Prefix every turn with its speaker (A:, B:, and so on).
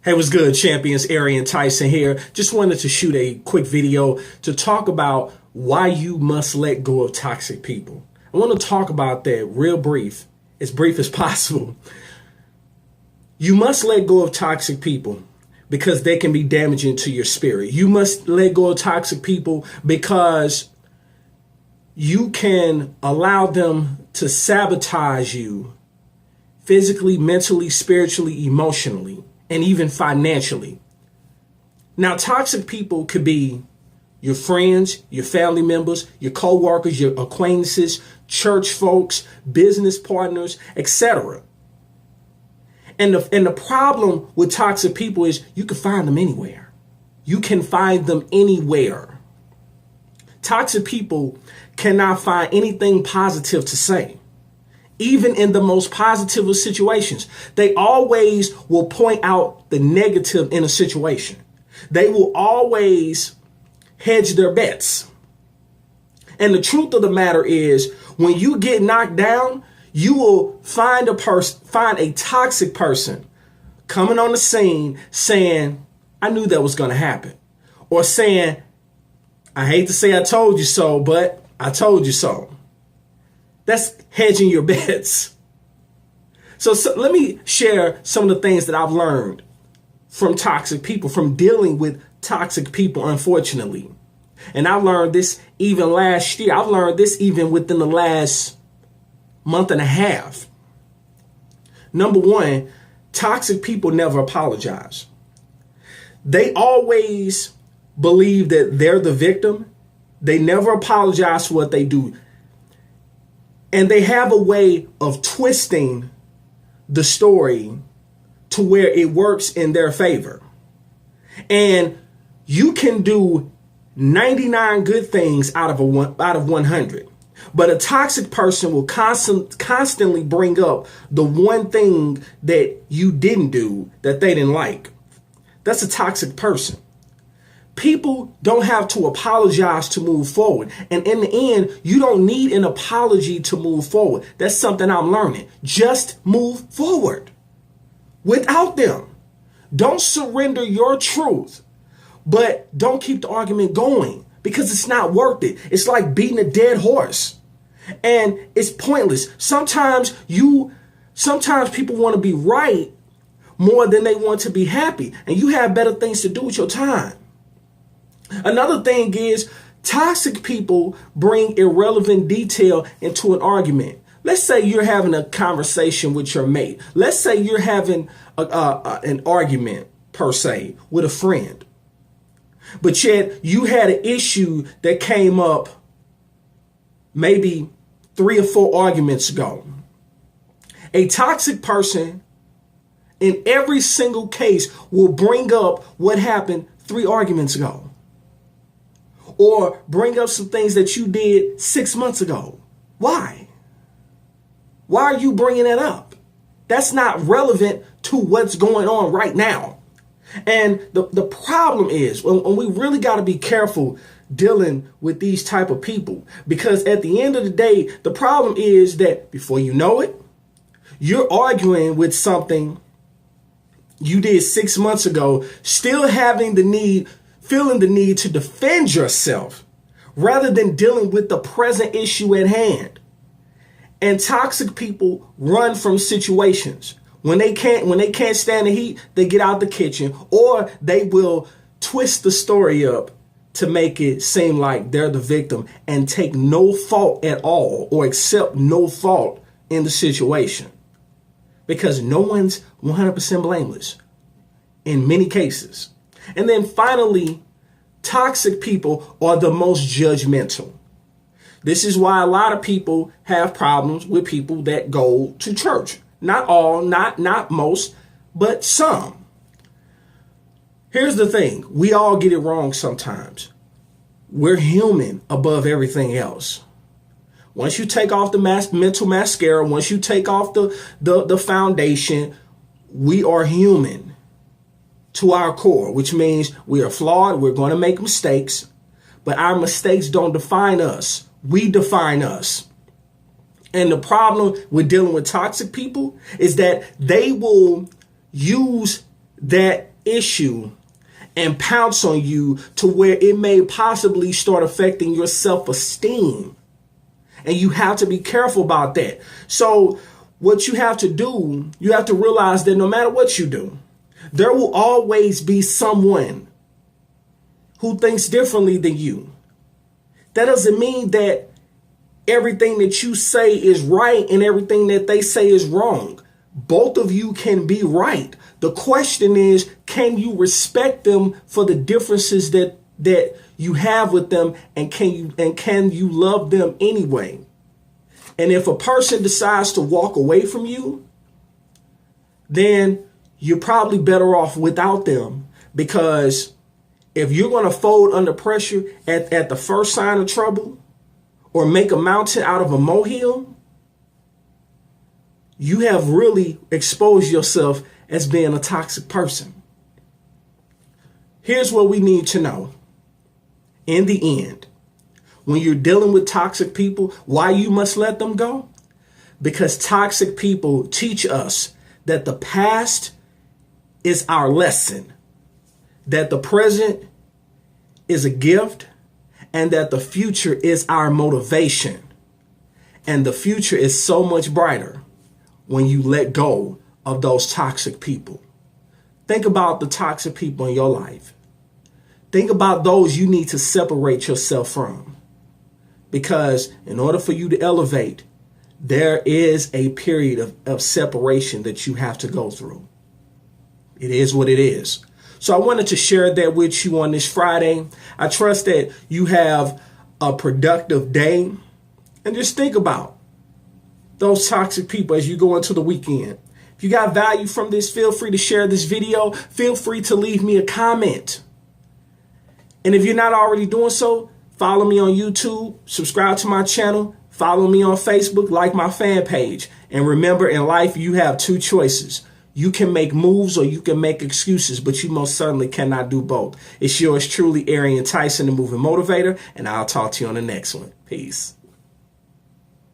A: Hey, what's good, champions? Arian, Tyson here. Just wanted to shoot a quick video to talk about why you must let go of toxic people. I want to talk about that real brief as possible. You must let go of toxic people because they can be damaging to your spirit. You must let go of toxic people because you can allow them to sabotage you physically, mentally, spiritually, emotionally, and even financially. Now, toxic people could be your friends, your family members, your co-workers, your acquaintances, church folks, business partners, etc. And the problem with toxic people is you can find them anywhere. You can find them anywhere. Toxic people cannot find anything positive to say. Even in the most positive of situations, they always will point out the negative in a situation. They will always hedge their bets. And the truth of the matter is, when you get knocked down, you will find a toxic person coming on the scene saying, "I knew that was going to happen," or saying, "I hate to say I told you so, but I told you so." That's hedging your bets. So let me share some of the things that I've learned from toxic people, from dealing with toxic people, unfortunately. And I learned this even last year. I've learned this even within the last month and a half. Number one, toxic people never apologize. They always believe that they're the victim. They never apologize for what they do. And they have a way of twisting the story to where it works in their favor. And you can do 99 good things out of 100. But a toxic person will constantly bring up the one thing that you didn't do that they didn't like. That's a toxic person. People don't have to apologize to move forward. And in the end, you don't need an apology to move forward. That's something I'm learning. Just move forward without them. Don't surrender your truth, but don't keep the argument going because it's not worth it. It's like beating a dead horse and it's pointless. Sometimes people want to be right more than they want to be happy, and you have better things to do with your time. Another thing is toxic people bring irrelevant detail into an argument. Let's say you're having a conversation with your mate. Let's say you're having an argument, per se, with a friend. But yet you had an issue that came up maybe 3 or 4 arguments ago. A toxic person in every single case will bring up what happened 3 arguments ago. Or bring up some things that you did 6 months ago. Why? Why are you bringing that up? That's not relevant to what's going on right now. And the problem is, when we really got to be careful dealing with these type of people, because at the end of the day, the problem is that before you know it, you're arguing with something you did 6 months ago, still feeling the need to defend yourself rather than dealing with the present issue at hand. And toxic people run from situations. When they can't stand the heat, they get out the kitchen, or they will twist the story up to make it seem like they're the victim and take no fault at all, or accept no fault in the situation. Because no one's 100% blameless in many cases. And then finally, toxic people are the most judgmental. This is why a lot of people have problems with people that go to church. Not all, not most, but some. Here's the thing. We all get it wrong sometimes. We're human above everything else. Once you take off the mental mascara, once you take off the foundation, we are human to our core, which means we are flawed. We're going to make mistakes, but our mistakes don't define us. We define us. And the problem with dealing with toxic people is that they will use that issue and pounce on you to where it may possibly start affecting your self-esteem. And you have to be careful about that. So what you have to do, you have to realize that no matter what you do, there will always be someone who thinks differently than you. That doesn't mean that everything that you say is right and everything that they say is wrong. Both of you can be right. The question is, can you respect them for the differences that you have with them, and can you love them anyway? And if a person decides to walk away from you, then you're probably better off without them, because if you're going to fold under pressure at the first sign of trouble or make a mountain out of a molehill, you have really exposed yourself as being a toxic person. Here's what we need to know. In the end, when you're dealing with toxic people, why you must let them go? Because toxic people teach us that the past is our lesson, that the present is a gift, and that the future is our motivation. And the future is so much brighter when you let go of those toxic people. Think about the toxic people in your life. Think about those you need to separate yourself from. Because in order for you to elevate, there is a period of separation that you have to go through. It is what it is. So I wanted to share that with you on this Friday. I trust that you have a productive day. And just think about those toxic people as you go into the weekend. If you got value from this, feel free to share this video. Feel free to leave me a comment. And if you're not already doing so, follow me on YouTube, subscribe to my channel, follow me on Facebook, like my fan page. And remember, in life, you have two choices. You can make moves or you can make excuses, but you most certainly cannot do both. It's yours truly, Arian Tyson, the Moving Motivator, and I'll talk to you on the next one. Peace.